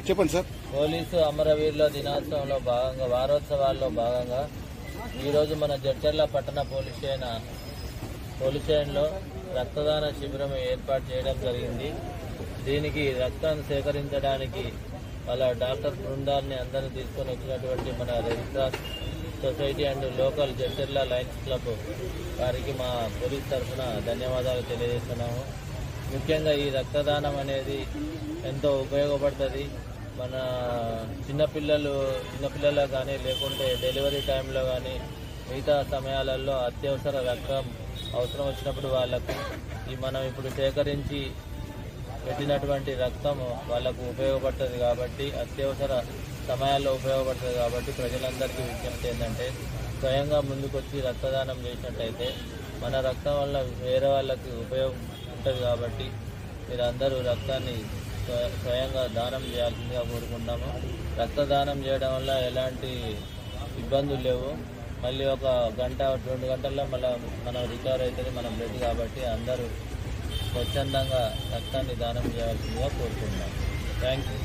చెప్పండి sir. Police అమరవీరుల దినోత్సవంలో భాగంగా వారోత్సవాల్లో భాగంగా ఈరోజు మన జడ్చర్ల పట్టణ పోలీస్ స్టేషన్లో రక్తదాన శిబిరం ఏర్పాటు చేయడం జరిగింది. దీనికి రక్తాన్ని సేకరించడానికి వాళ్ళ డాక్టర్ బృందాన్ని అందరినీ తీసుకొని వచ్చినటువంటి మన red cross society and local Jadcherla Lions club వారికి మా పోలీస్ తరఫున ధన్యవాదాలు తెలియజేస్తున్నాము. ముఖ్యంగా ఈ రక్తదానం అనేది ఎంతో ఉపయోగపడుతుంది. మన చిన్నపిల్లలు కానీ లేకుంటే డెలివరీ టైంలో కానీ మిగతా సమయాలలో అత్యవసర రక్తం అవసరం వచ్చినప్పుడు వాళ్ళకు మనం ఇప్పుడు సేకరించి పెట్టినటువంటి రక్తం వాళ్ళకు ఉపయోగపడుతుంది కాబట్టి, అత్యవసర సమయాల్లో ఉపయోగపడుతుంది కాబట్టి ప్రజలందరికీ విజ్ఞప్తి ఏంటంటే స్వయంగా ముందుకొచ్చి రక్తదానం చేసినట్టయితే మన రక్తం వల్ల వేరే వాళ్ళకి ఉపయోగం ఉంటుంది కాబట్టి మీరందరూ రక్తాన్ని స్వయంగా దానం చేయాల్సిందిగా కోరుకుంటాము. రక్తదానం చేయడం వల్ల ఎలాంటి ఇబ్బందులు లేవు. మళ్ళీ ఒక గంట 2 గంటల్లో మనం రికవర్ అవుతుంది మన బ్లడ్ కాబట్టి అందరూ స్వచ్ఛందంగా రక్తాన్ని దానం చేయాల్సిందిగా కోరుకుంటున్నాం. Thank you.